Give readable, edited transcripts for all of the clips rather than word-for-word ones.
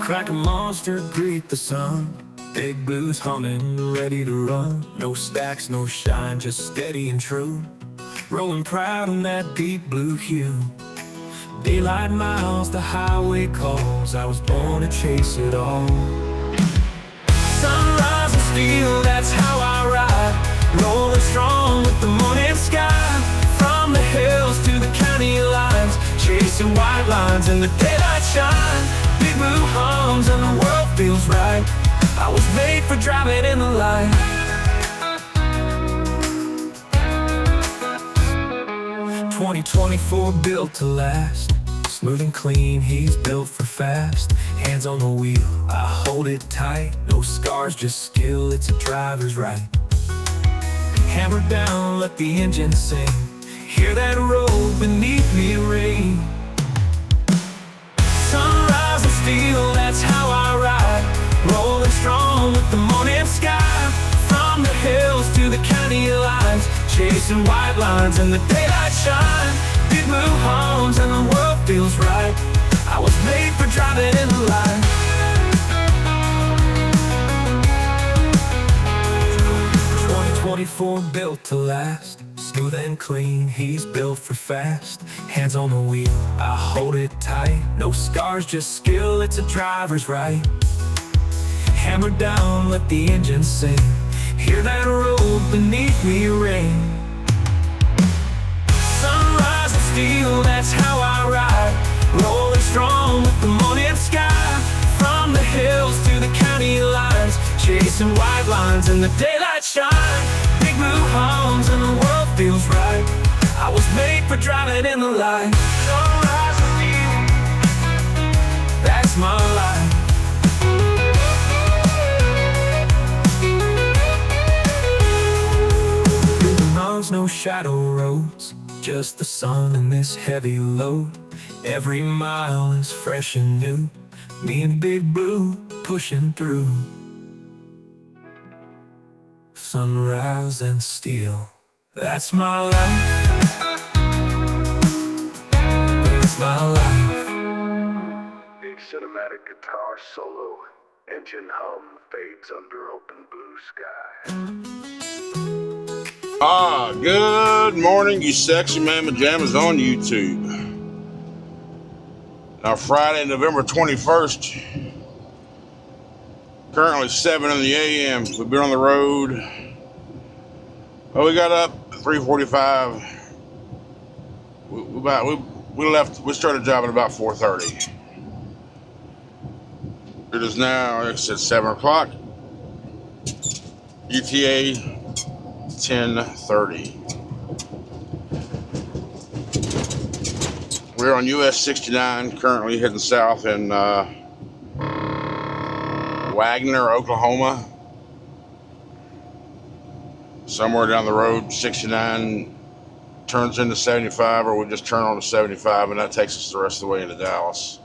Crack a monster, greet the sun. Big blues humming, ready to run. No stacks, no shine, just steady and true. Rolling proud in that deep blue hue. Daylight miles, the highway calls. I was born to chase it all. Sunrise and steel, that's how I ride. Rolling strong with the morning sky. From the hills to the county lines, chasing white lines in the daylight shine. Big blue hums and the world feels right. I was made for driving in the light. 2024 built to last. Smooth and clean, he's built for fast. Hands on the wheel, I hold it tight. No scars, just skill, it's a driver's right. Hammer down, let the engine sing. Hear that roll beneath me ring. Sunrise and steel, that's how I ride. Rolling strong with the morning sky. From the hills to the county lines, chasing white lines in the daylight shine. Big blue hums and the world feels right. I was made for driving in the light. 2024 built to last. Smooth and clean, he's built for fast. Hands on the wheel, I hold it tight. No scars, just skill, it's a driver's right. Hammer down, let the engine sing. Hear that roll beneath me ring. Sunrise and steel, that's how I ride. Rolling strong with the morning sky. From the hills to the county lines, chasing white lines in the daylight shine. Big blue hums and the world feels right. I was made for driving in the light. Sunrise and steel, that's my life. No shadow roads, just the sun and this heavy load. Every mile is fresh and new. Me and Big Blue pushing through. Sunrise and steel, that's my life. That's my life. Big cinematic guitar solo. Engine hum fades under open blue sky. Good morning, you sexy mamma jammers on YouTube. Now, Friday, November 21st, currently 7 in the a.m. We've been on the road. Well, we got up at 3:45. We started driving about 4:30. It is now, like I said, 7 o'clock. ETA 10:30. We're on US 69, currently heading south in Wagner, Oklahoma. Somewhere down the road, 69 turns into 75, or we just turn on to 75, and that takes us the rest of the way into Dallas.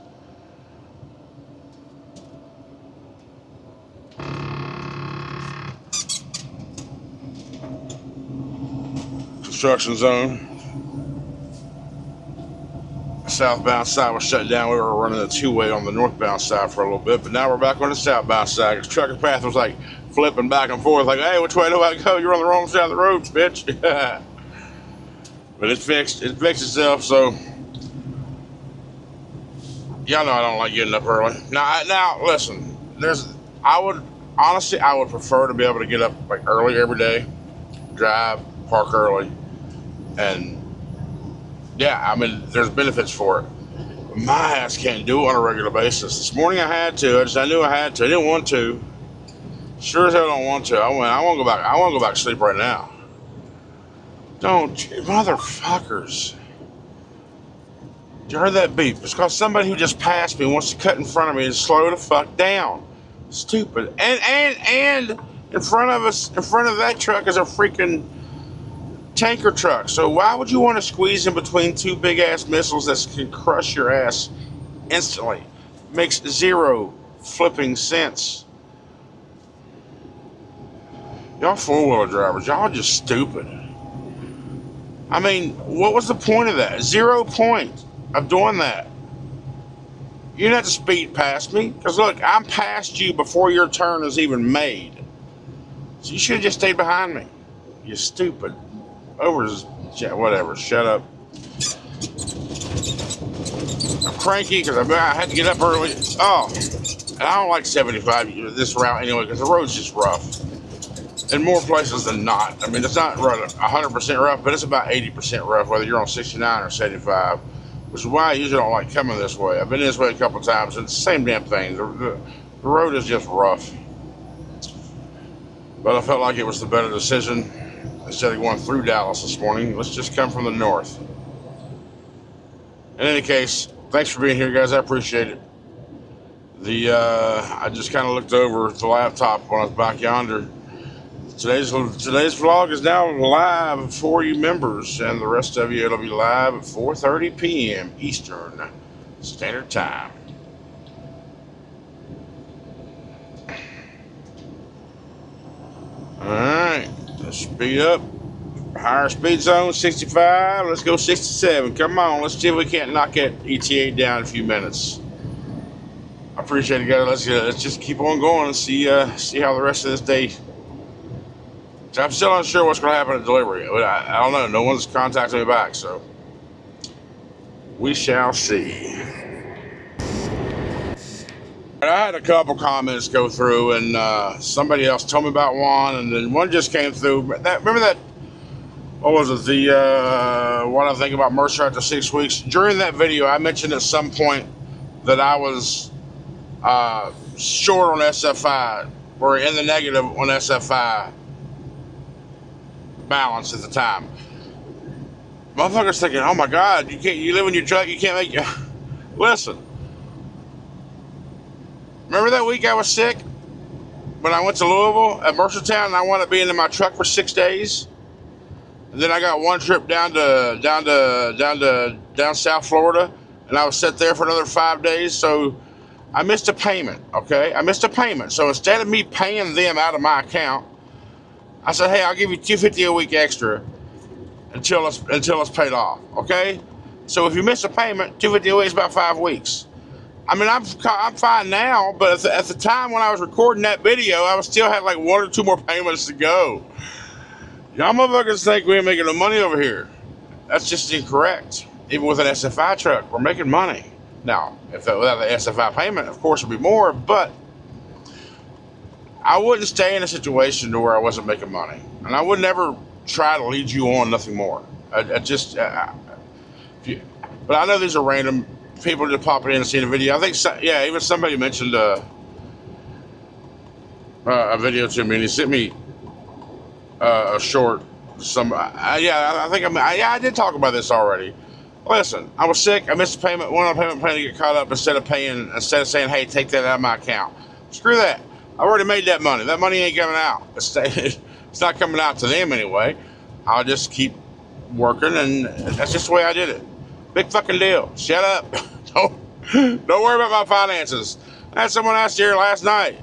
Construction zone. Southbound side was shut down. We were running a two-way on the northbound side for a little bit, but now we're back on the southbound side. Because trucking path was like flipping back and forth, like, hey, which way do I go? You're on the wrong side of the road, bitch. But it's fixed. It fixed itself. So y'all know I don't like getting up early. Now listen. I would prefer to be able to get up like early every day, drive, park early. And yeah, I mean, there's benefits for it. My ass can't do it on a regular basis. This morning I had to. I knew I had to. I didn't want to. Sure as hell don't want to. I want to go back. I want to go back to sleep right now. Don't you motherfuckers? You heard that beep? It's because somebody who just passed me wants to cut in front of me and slow the fuck down. Stupid. And in front of us, in front of that truck is a freaking tanker truck. So why would you want to squeeze in between two big ass missiles that can crush your ass instantly? Makes zero flipping sense. Y'all four-wheeler drivers, y'all just stupid. I mean, what was the point of that? 0 point of doing that. You didn't have to speed past me. Because look, I'm past you before your turn is even made. So you should have just stayed behind me. You stupid. Whatever, shut up. I'm cranky because I had to get up early. Oh, and I don't like 75 this route anyway because the road's just rough. In more places than not. I mean, it's not 100% rough, but it's about 80% rough, whether you're on 69 or 75, which is why I usually don't like coming this way. I've been this way a couple of times, and it's the same damn thing. The road is just rough. But I felt like it was the better decision. Instead of going through Dallas this morning, let's just come from the north. In any case, thanks for being here, guys. I appreciate it. I just kind of looked over at the laptop when I was back yonder. Today's vlog is now live for you members, and the rest of you, it'll be live at 4:30 p.m. Eastern Standard Time. All right, let's speed up. Higher speed zone, 65. Let's go 67. Come on, let's see if we can't knock that ETA down in a few minutes. I appreciate it, guys. Let's just keep on going and see how the rest of this day. I'm still unsure what's going to happen at delivery. I don't know. No one's contacted me back, so we shall see. I had a couple comments go through, and somebody else told me about one, and then one just came through. Remember that? What was it? What I think about Mercer after 6 weeks. During that video, I mentioned at some point that I was short on SFI, or in the negative on SFI balance at the time. Motherfuckers thinking, oh my God, you live in your truck, you can't make. Listen. Remember that week I was sick when I went to Louisville at Mercertown, and I wound up being in my truck for 6 days, and then I got one trip down South Florida, and I was set there for another 5 days. So I missed a payment. Okay, I missed a payment. So instead of me paying them out of my account, I said, hey, I'll give you $250 a week extra until it's paid off. Okay, so if you miss a payment, $250 a week is about 5 weeks. I mean, I'm fine now, but at the time when I was recording that video, I still had like 1 or 2 more payments to go. Y'all motherfuckers think we ain't making no money over here. That's just incorrect. Even with an SFI truck, we're making money. Now, without the SFI payment, of course, it'd be more, but I wouldn't stay in a situation to where I wasn't making money. And I would never try to lead you on nothing more. But I know these are random people just popping in and seeing a video. I think, even somebody mentioned a video to me, and he sent me a short. I did talk about this already. Listen, I was sick. I missed a payment. One on the payment plan to get caught up instead of saying, hey, take that out of my account. Screw that. I've already made that money. That money ain't coming out. It's not coming out to them anyway. I'll just keep working, and that's just the way I did it. Big fucking deal. Shut up. Don't worry about my finances. I had someone ask here last night,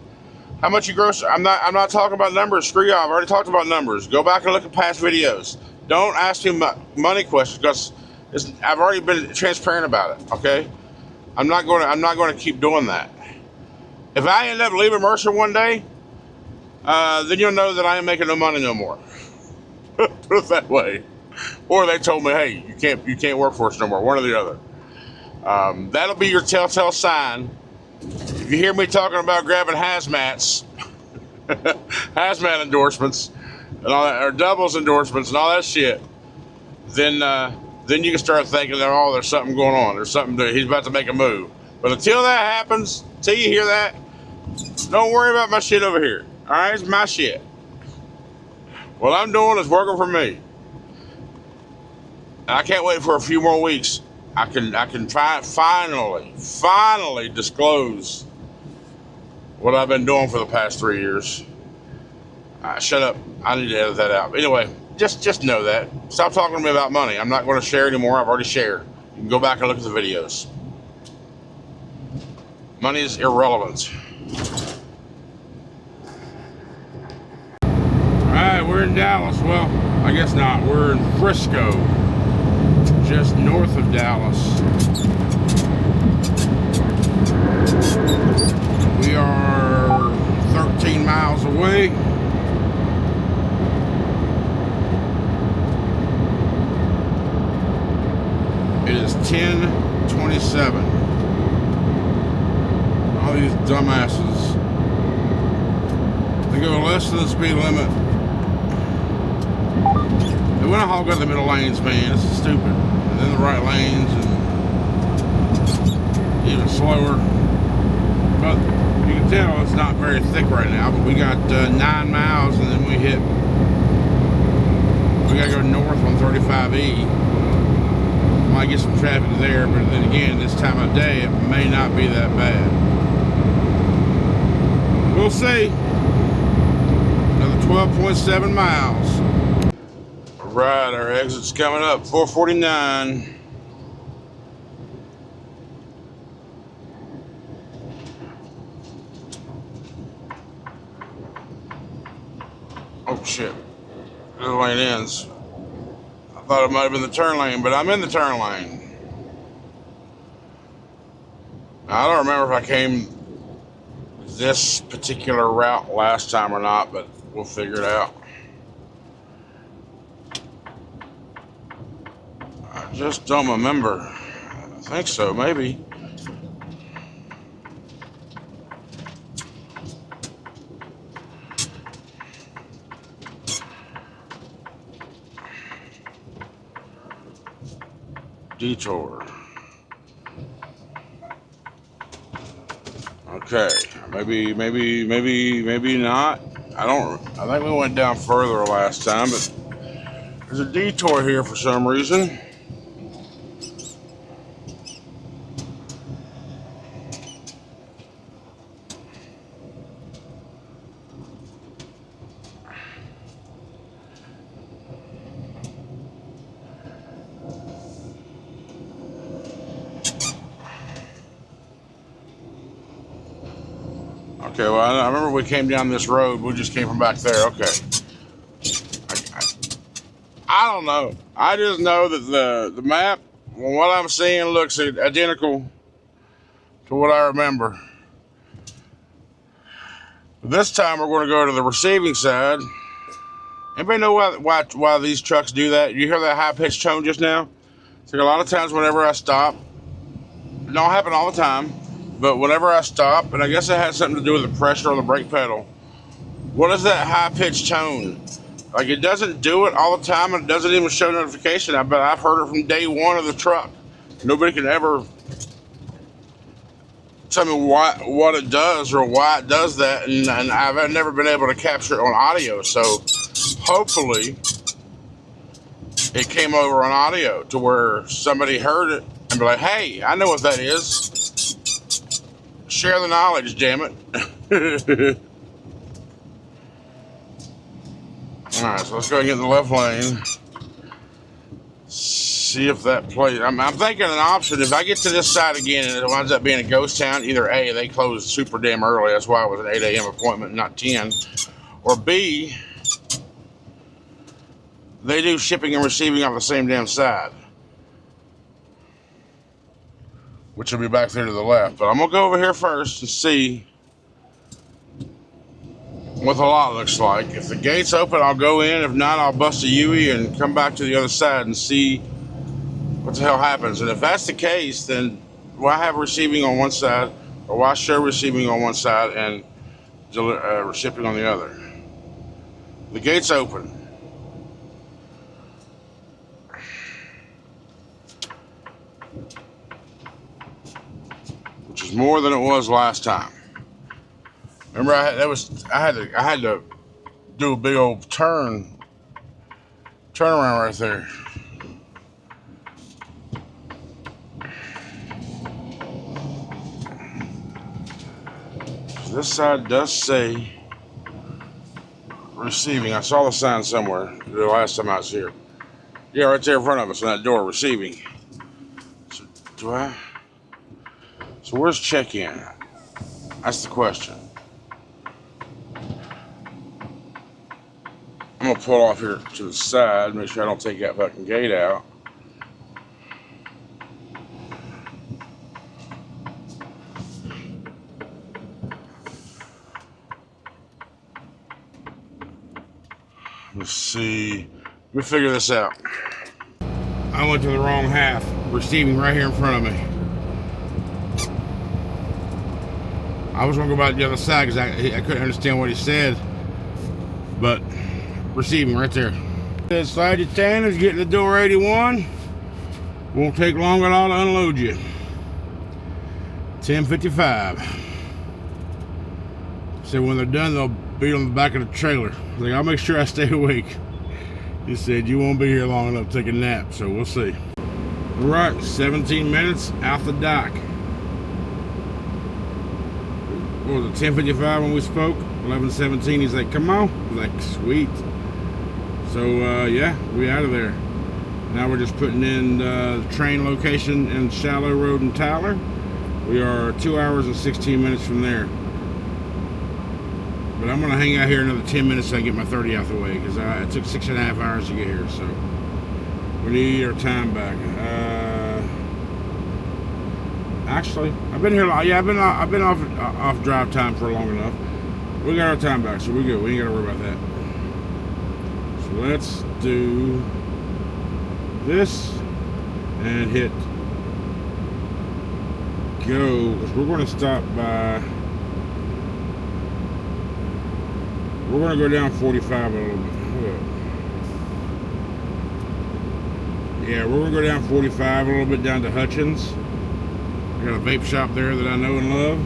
how much you gross? I'm not talking about numbers. Screw y'all. I've already talked about numbers. Go back and look at past videos. Don't ask me money questions because I've already been transparent about it. Okay. I'm not going to keep doing that. If I end up leaving Mercer one day, then you'll know that I ain't making no money no more. Put it that way. Or they told me, hey, you can't work for us no more. One or the other. That'll be your telltale sign. If you hear me talking about grabbing hazmat endorsements and all that, or doubles endorsements and all that shit, then you can start thinking that there's something going on. There's something he's about to make a move. But until that happens, until you hear that, don't worry about my shit over here. All right, it's my shit. What I'm doing is working for me. And I can't wait for a few more weeks. I can finally disclose what I've been doing for the past 3 years. Shut up. I need to edit that out. Anyway, just know that. Stop talking to me about money. I'm not going to share anymore. I've already shared. You can go back and look at the videos. Money is irrelevant. Alright, we're in Dallas. Well, I guess not. We're in Frisco, just north of Dallas. We are 13 miles away. It is 10:27. All these dumbasses, they go less than the speed limit. They want to hog up the middle lanes, man. This is stupid. And then the right lanes, and even slower. But you can tell it's not very thick right now. But we got 9 miles, and then we gotta go north on 35E. Might get some traffic there, but then again, this time of day, it may not be that bad. We'll see. Another 12.7 miles. All right, our exit's coming up, 449. Oh shit, the lane ends. I thought it might have been the turn lane, but I'm in the turn lane. I don't remember if I came this particular route last time or not, but we'll figure it out. I just don't remember. I think so, maybe. Detour. Okay, maybe not. I think we went down further last time, but there's a detour here for some reason. Okay, well, I remember we came down this road. We just came from back there. Okay. I don't know. I just know that the map, what I'm seeing, looks identical to what I remember. This time we're going to go to the receiving side. Anybody know why these trucks do that? You hear that high-pitched tone just now? It's like a lot of times whenever I stop, it don't happen all the time, but whenever I stop, and I guess it has something to do with the pressure on the brake pedal. What is that high-pitched tone? Like, it doesn't do it all the time, and it doesn't even show notification. But I've heard it from day one of the truck. Nobody can ever tell me what it does or why it does that, and I've never been able to capture it on audio. So hopefully it came over on audio to where somebody heard it and be like, hey, I know what that is. Share the knowledge, damn it. Alright, so let's go and get in the left lane. See if that plays. I'm thinking an option. If I get to this side again and it winds up being a ghost town, either A, they close super damn early. That's why it was an 8 a.m. appointment, not 10. Or B, they do shipping and receiving on the same damn side, which will be back there to the left. But I'm going to go over here first and see what the lot looks like. If the gate's open, I'll go in. If not, I'll bust a U-ey and come back to the other side and see what the hell happens. And if that's the case, then why have receiving on one side, or why show receiving on one side and shipping on the other? The gate's open. Which is more than it was last time. Remember, I had to do a big old turnaround right there. This side does say receiving. I saw the sign somewhere the last time I was here. Yeah, right there in front of us on that door, receiving. So So where's check-in? That's the question. I'm gonna pull off here to the side, make sure I don't take that fucking gate out. Let's see. Let me figure this out. I went to the wrong half. Receiving right here in front of me. I was gonna go by the other side because I couldn't understand what he said. But receiving right there. Slide your tanners, get to the door 81. Won't take long at all to unload you. 10:55. So when they're done, they'll be on the back of the trailer. Like, I'll make sure I stay awake. He said you won't be here long enough to take a nap, so we'll see. Right, 17 minutes out the dock. What was it, 10:55 when we spoke? 11:17. He's like, come on. I was like, sweet. So yeah, we out of there. Now we're just putting in the train location in Shallow Road in Tyler. We are 2 hours and 16 minutes from there. But I'm gonna hang out here another 10 minutes so I get my 30 out the way, because it took 6.5 hours to get here, so we need our time back. Actually, I've been here. Yeah, I've been off drive time for long enough. We got our time back, so we're good. We ain't gotta worry about that. So let's do this and hit go, because we're going to stop by. We're going to go down 45 a little bit. Yeah, we're going to go down 45 a little bit down to Hutchins. I got a vape shop there that I know and love,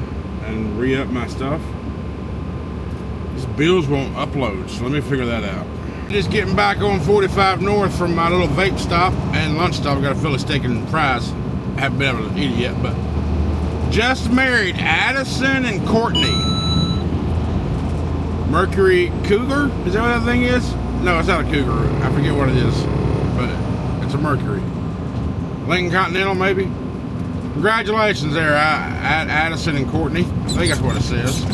and re-up my stuff. These bills won't upload, so let me figure that out. Just getting back on 45 north from my little vape stop and lunch stop. I got a Philly steak and fries. I haven't been able to eat it yet, but just married Addison and Courtney. Mercury Cougar? Is that what that thing is? No, it's not a Cougar. I forget what it is, but it's a Mercury. Lincoln Continental, maybe? Congratulations there, Addison and Courtney. I think that's what it says.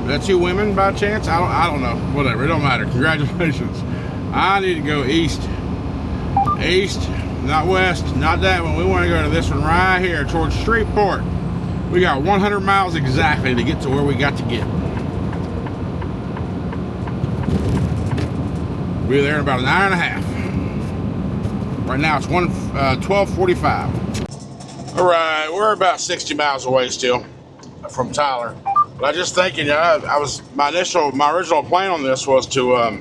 That's two women by chance? I don't know. Whatever, it don't matter. Congratulations. I need to go east. East, not west, not that one. We want to go to this one right here towards Shreveport. We got 100 miles exactly to get to where we got to get. We'll be there in about an hour and a half. Right now it's 12:45. All right, we're about 60 miles away still from Tyler. But I just thinking, my original plan on this was to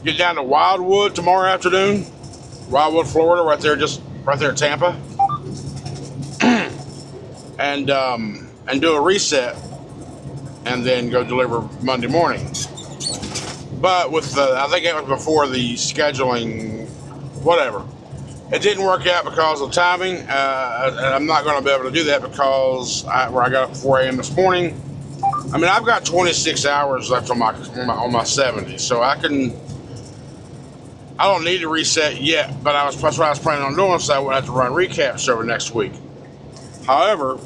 get down to Wildwood tomorrow afternoon. Wildwood, Florida, right there in Tampa. and do a reset and then go deliver Monday morning. But with I think it was before the scheduling, whatever. It didn't work out because of timing, and I'm not going to be able to do that because where I got up at 4 a.m. this morning. I mean, I've got 26 hours left on my 70, so I don't need to reset yet. But that's what I was planning on doing, so I wouldn't have to run recaps over next week. However,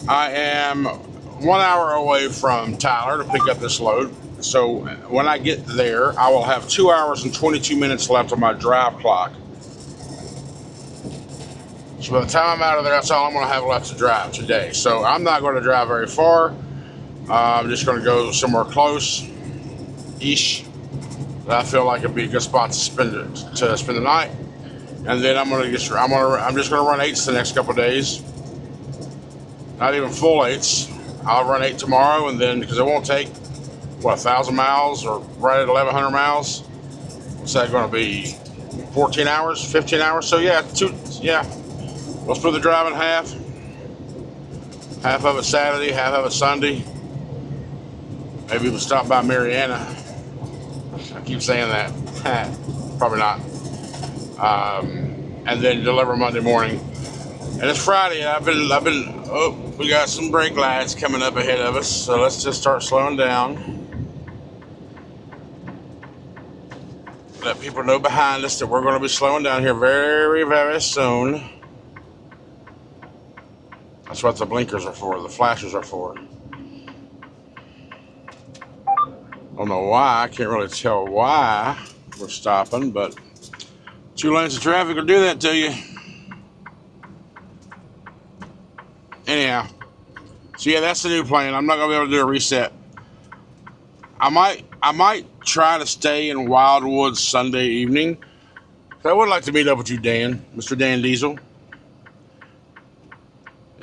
I am 1 hour away from Tyler to pick up this load. So when I get there, I will have 2 hours and 22 minutes left on my drive clock. So by the time I'm out of there, that's all I'm going to have left to drive today. So I'm not going to drive very far. I'm just going to go somewhere close-ish that I feel like it'd be a good spot to spend the night. And then I'm just going to run 8s the next couple of days. Not even full 8s. I'll run 8 tomorrow, and then because it won't take 1,000 miles or right at 1,100 miles. What's that going to be? 14 hours, 15 hours. So yeah, we'll split the drive in half. Half of it Saturday, half of it Sunday. Maybe we'll stop by Mariana. I keep saying that. Probably not. And then deliver Monday morning. And it's Friday, and we got some brake lights coming up ahead of us, so let's just start slowing down. Let people know behind us that we're going to be slowing down here very, very soon. That's what the blinkers are for, the flashers are for. Don't know why, I can't really tell why we're stopping, but 2 lanes of traffic will do that to you. Anyhow, So yeah, that's the new plan. I'm not gonna be able to do a reset. I might try to stay in Wildwood Sunday evening. So I would like to meet up with you, Dan, Mr. Dan Diesel.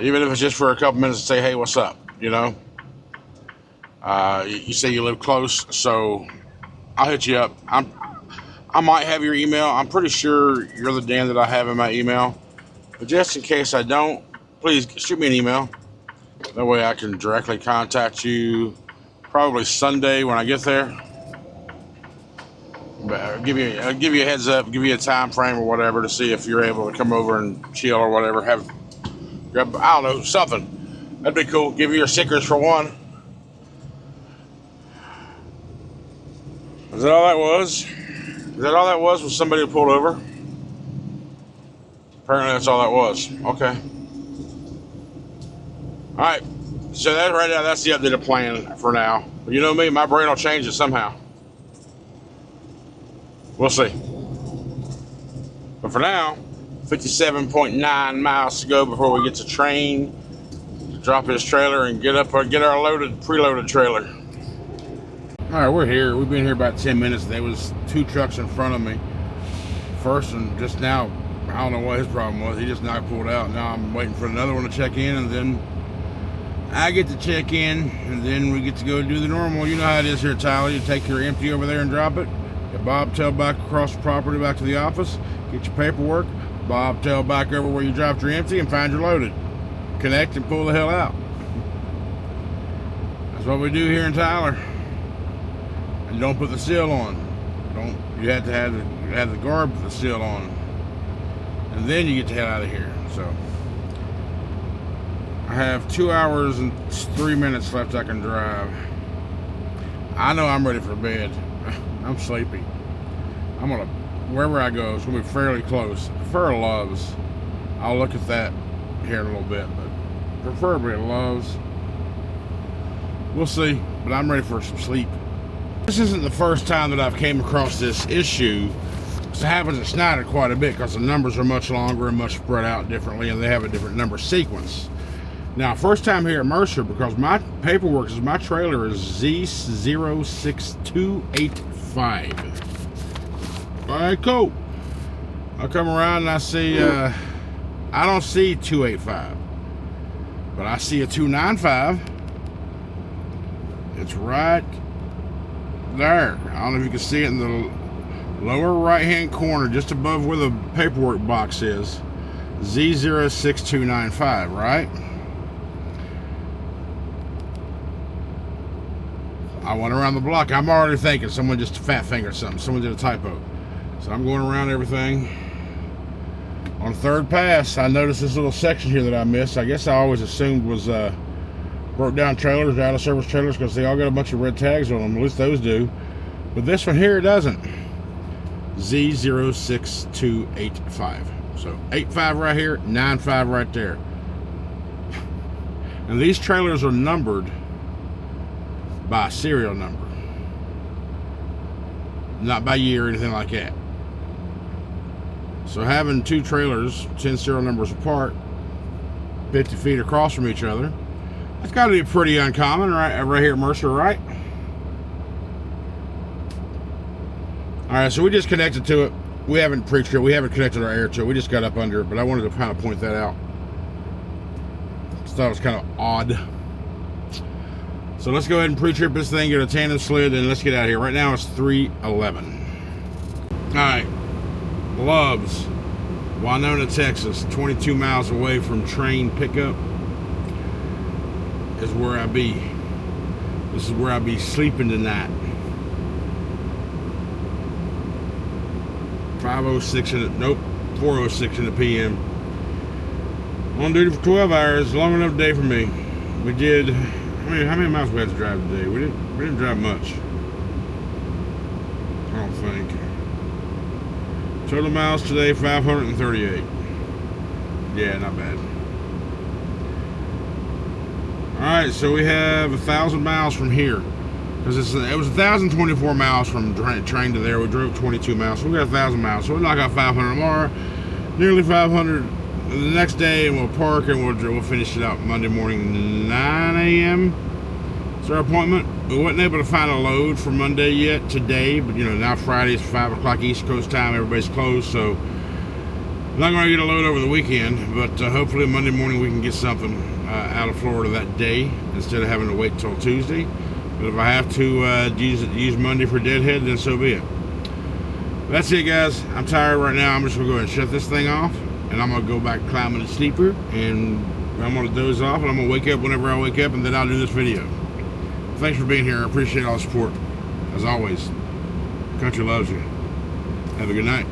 Even if it's just for a couple minutes to say, hey, what's up? You know? You say you live close, so I'll hit you up. I might have your email. I'm pretty sure you're the Dan that I have in my email. But just in case I don't, please shoot me an email. That way I can directly contact you probably Sunday when I get there. But I'll give you a heads up, give you a time frame or whatever to see if you're able to come over and chill or whatever. Grab, I don't know, something. That'd be cool. Give you your stickers for one. Is that all that was? Is that all that was somebody who pulled over? Apparently that's all that was. Okay. Alright. So that right now, that's the updated plan for now. But you know me, my brain will change it somehow. We'll see. But for now, 57.9 miles to go before we get to train, drop his trailer and get our preloaded trailer. All right, we're here. We've been here about 10 minutes. There was 2 trucks in front of me. First one just now, I don't know what his problem was. He just now pulled out. Now I'm waiting for another one to check in, and then I get to check in, and then we get to go do the normal. You know how it is here at Tyler. You take your empty over there and drop it. Get bobtail back across the property back to the office. Get your paperwork. Bobtail back over where you dropped your empty and find your loaded. Connect and pull the hell out. That's what we do here in Tyler. And don't put the seal on. You have to have the guard put the seal on. And then you get the hell out of here. So I have 2 hours and 3 minutes left I can drive. I know I'm ready for bed. I'm sleepy. I'm gonna, wherever I go, it's gonna be fairly close. I prefer Love's. I'll look at that here in a little bit, but preferably Love's. We'll see, but I'm ready for some sleep. This isn't the first time that I've came across this issue. It happens at Snyder quite a bit because the numbers are much longer and much spread out differently, and they have a different number sequence. Now, first time here at Mercer, because my paperwork is my trailer is Z06285. All right, cool. I come around and I see, I don't see 285, but I see a 295. It's right there. I don't know if you can see it in the lower right hand corner, just above where the paperwork box is. Z06295, right? I went around the block. I'm already thinking someone just fat fingered something. Someone did a typo. So I'm going around everything. On third pass, I noticed this little section here that I missed. I guess I always assumed was broke down trailers, out of service trailers, because they all got a bunch of red tags on them. At least those do. But this one here doesn't. Z06285. So 85 right here, 95 right there. And these trailers are numbered by serial number, not by year or anything like that. So having 2 trailers 10 serial numbers apart, 50 feet across from each other, that's got to be pretty uncommon, right here at Mercer, right? Alright, so we just connected to it. We haven't pre-trip, we haven't connected our air to it. We just got up under it, but I wanted to kind of point that out. Just thought it was kind of odd. So let's go ahead and pre-trip this thing, get a tandem slid, and let's get out of here. Right now it's 3:11. Alright, Love's, Winona, Texas, 22 miles away from train pickup is where I be. This is where I be sleeping tonight. 5:06 in the, nope, 4:06 in the PM. On duty for 12 hours, long enough day for me. We did, how many miles we had to drive today? We didn't drive much. I don't think. Total miles today, 538. Yeah, not bad. Alright, so we have 1,000 miles from here. Because it was 1,024 miles from train to there. We drove 22 miles, so we got 1,000 miles. So we knock out 500 tomorrow. Nearly 500 the next day, and we'll park, and we'll finish it out Monday morning, 9 a.m. It's our appointment. We wasn't able to find a load for Monday yet today, but you know, now Friday is 5 o'clock East Coast time. Everybody's closed, so I'm not going to get a load over the weekend, but hopefully Monday morning we can get something out of Florida that day instead of having to wait till Tuesday. But if I have to use Monday for deadhead, then so be it. That's it, guys. I'm tired right now. I'm just going to go ahead and shut this thing off, and I'm going to go back climbing the sleeper, and I'm going to doze off, and I'm going to wake up whenever I wake up, and then I'll do this video. Thanks for being here. I appreciate all the support. As always, country loves you. Have a good night.